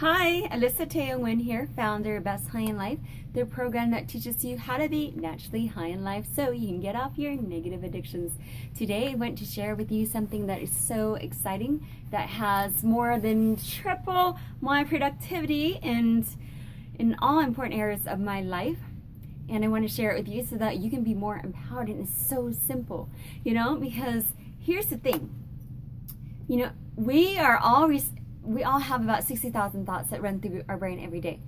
Hi, Alyssa Teo-Nguyen here, founder of Best High in Life, the program that teaches you how to be naturally high in life so you can get off your negative addictions. Today I want to share with you something that is so exciting that has more than triple my productivity and in all important areas of my life. And I want to share it with you so that you can be more empowered. And it's so simple, because here's the thing. We all have about 60,000 thoughts that run through our brain every day.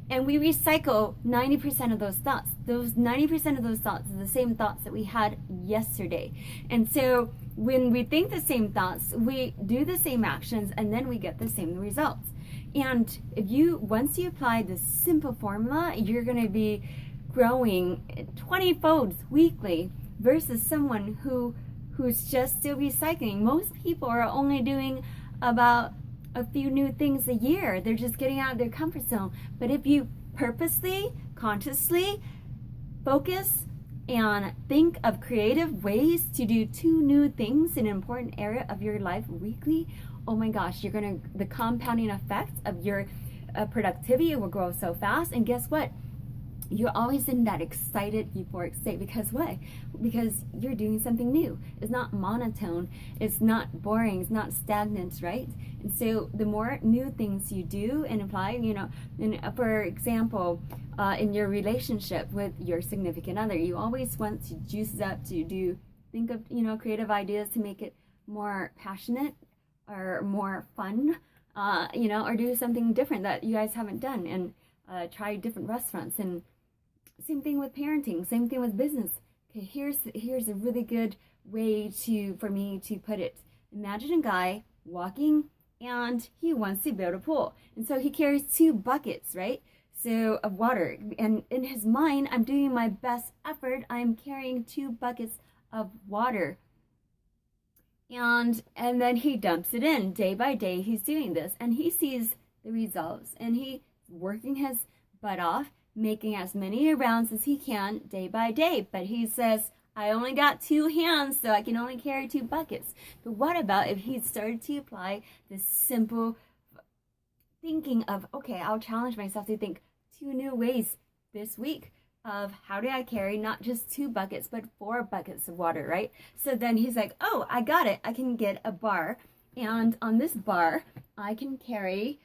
And we recycle 90% of those thoughts. Those 90% of those thoughts are the same thoughts that we had yesterday. And so when we think the same thoughts, we do the same actions, and then we get the same results. And once you apply this simple formula, you're going to be growing 20 folds weekly versus someone who's just still recycling. Most people are only doing about a few new things a year. They're just getting out of their comfort zone. But if you purposely, consciously focus and think of creative ways to do 2 new things in an important area of your life weekly, oh my gosh, the compounding effect of your productivity will grow so fast. And guess what? You're always in that excited, euphoric state. Because what? Because you're doing something new. It's not monotone. It's not boring. It's not stagnant, right? And so the more new things you do and apply, for example, in your relationship with your significant other, you always want to juice it up to think of, creative ideas to make it more passionate or more fun, or do something different that you guys haven't done, and try different restaurants. And same thing with parenting, same thing with business. Okay, here's a really good way for me to put it. Imagine a guy walking and he wants to build a pool. And so he carries 2 buckets, right? So of water. And in his mind, I'm doing my best effort. I'm carrying 2 buckets of water. And then he dumps it in. Day by day, he's doing this. And he sees the results. And he's working his butt off, making as many rounds as he can day by day. But he says, I only got 2 hands, so I can only carry 2 buckets. But what about if he started to apply this simple thinking of, okay, I'll challenge myself to think 2 new ways this week of how do I carry not just 2 buckets, but 4 buckets of water, right? So then he's like, oh, I got it. I can get a bar. And on this bar, I can carry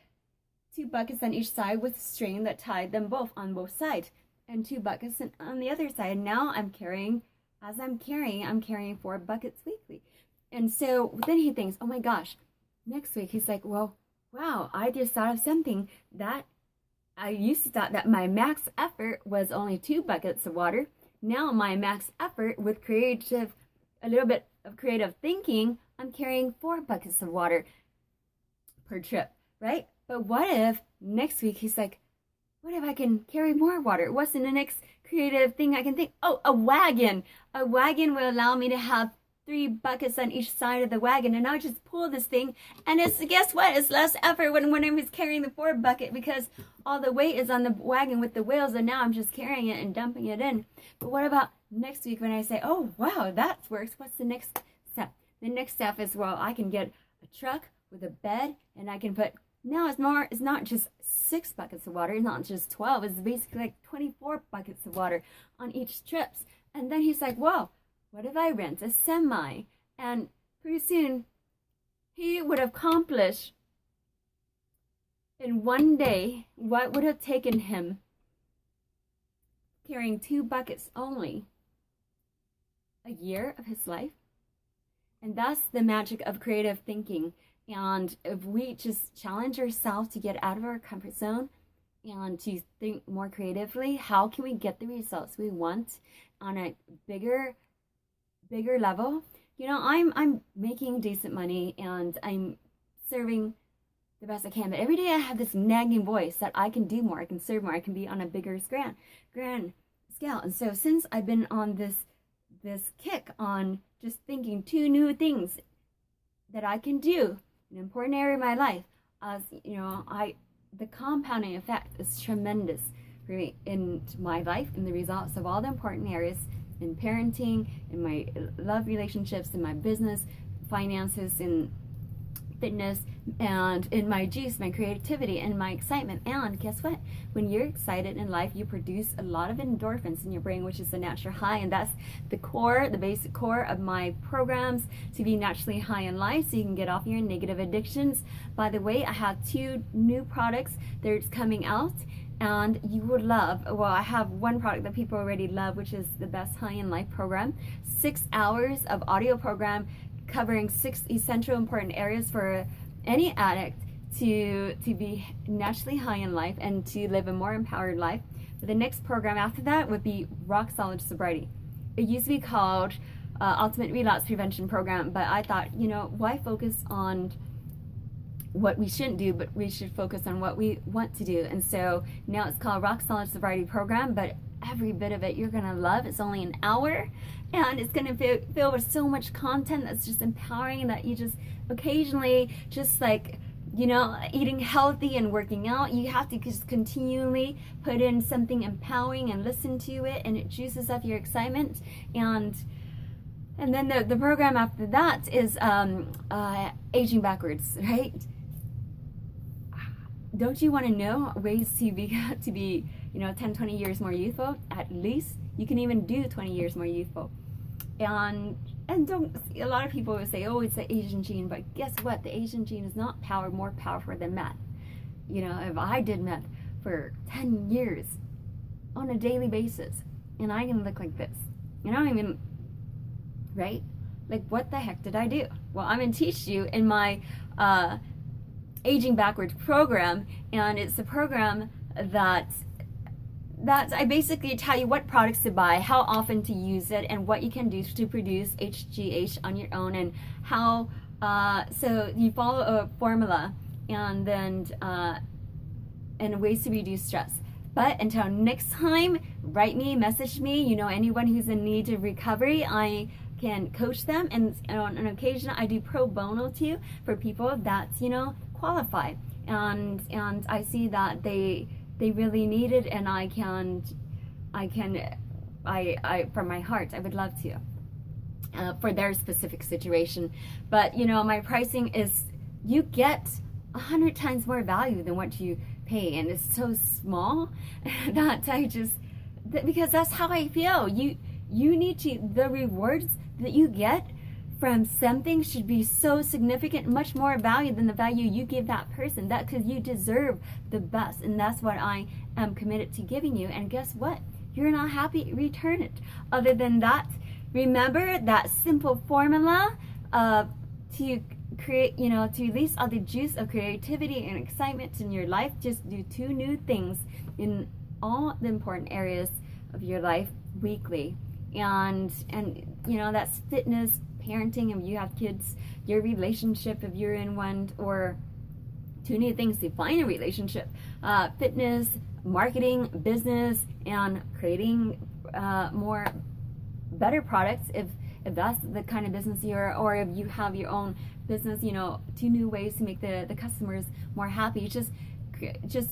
2 buckets on each side with string that tied them both on both sides, and 2 buckets on the other side. And now I'm carrying 4 buckets weekly. And so then he thinks, oh my gosh, next week he's like, well, wow, I just thought of something that I used to thought that my max effort was only 2 buckets of water. Now my max effort with a little bit of creative thinking, I'm carrying 4 buckets of water per trip, right? But what if next week he's like, what if I can carry more water? What's the next creative thing I can think? Oh, a wagon. A wagon will allow me to have 3 buckets on each side of the wagon, and I'll just pull this thing. And guess what? It's less effort when I'm just carrying the 4 bucket, because all the weight is on the wagon with the wheels, and now I'm just carrying it and dumping it in. But what about next week when I say, oh, wow, that works. What's the next step? The next step is, well, I can get a truck with a bed, and I can put, now it's not just 6 buckets of water, it's not just 12, it's basically like 24 buckets of water on each trip. And then he's like, whoa, what if I rent a semi? And pretty soon, he would accomplish in one day what would have taken him carrying 2 buckets only a year of his life. And that's the magic of creative thinking. And if we just challenge ourselves to get out of our comfort zone and to think more creatively, how can we get the results we want on a bigger level? I'm making decent money and I'm serving the best I can, but every day I have this nagging voice that I can do more, I can serve more, I can be on a bigger grand scale. And so since I've been on this kick on just thinking 2 new things that I can do, an important area of my life, the compounding effect is tremendous in my life, and the results of all the important areas in parenting, in my love relationships, in my business, finances, in fitness and in my juice, my creativity, and my excitement. And guess what? When you're excited in life, you produce a lot of endorphins in your brain, which is the natural high. And that's the core, the basic core of my programs, to be naturally high in life so you can get off your negative addictions. By the way, I have 2 new products that's coming out, and you would love. Well, I have one product that people already love, which is the Best High in Life program. 6 hours of audio program covering 6 essential important areas for any addict to be naturally high in life and to live a more empowered life. But the next program after that would be Rock Solid Sobriety. It used to be called Ultimate Relapse Prevention Program, but I thought, why focus on what we shouldn't do, but we should focus on what we want to do. And so now it's called Rock Solid Sobriety Program, but every bit of it you're gonna love. It's only an hour, and it's gonna be filled with so much content that's just empowering, that you just occasionally, just like, eating healthy and working out, you have to just continually put in something empowering and listen to it, and it juices up your excitement. And then the program after that is Aging Backwards, right? Don't you want to know ways to be 10, 20 years more youthful? At least you can even do 20 years more youthful. And don't, a lot of people will say, oh, it's the Asian gene, but guess what? The Asian gene is not more powerful than meth. If I did meth for 10 years on a daily basis, and I can look like this, right? Like, what the heck did I do? Well, I'm going to teach you in my Aging Backwards program, and it's a program that I basically tell you what products to buy, how often to use it, and what you can do to produce HGH on your own, and how, so you follow a formula, and then, and ways to reduce stress. But until next time, write me, message me, anyone who's in need of recovery, I can coach them, and on an occasion I do pro bono too for people that qualify, and I see that they really need it, and I from my heart I would love to for their specific situation. But my pricing is, you get 100 times more value than what you pay, and it's so small that because that's how I feel. You need to, the rewards that you get from something should be so significant, much more value than the value you give that person. That, because you deserve the best, and that's what I am committed to giving you. And guess what? You're not happy, return it. Other than that, remember that simple formula to create, to release all the juice of creativity and excitement in your life. Just do 2 new things in all the important areas of your life weekly. And that's fitness, parenting, if you have kids, your relationship, if you're in one, or 2 new things to find a relationship, fitness, marketing, business, and creating better products if that's the kind of business you're, or if you have your own business, 2 new ways to make the customers more happy. Just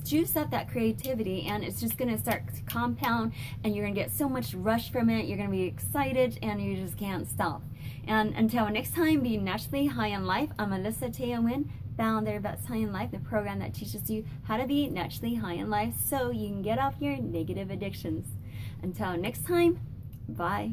juice up that creativity, and it's just going to start to compound, and you're going to get so much rush from it. You're going to be excited, and you just can't stop. And until next time, be naturally high in life. I'm Alyssa Teowin, founder of Best High in Life, the program that teaches you how to be naturally high in life so you can get off your negative addictions. Until next time, bye.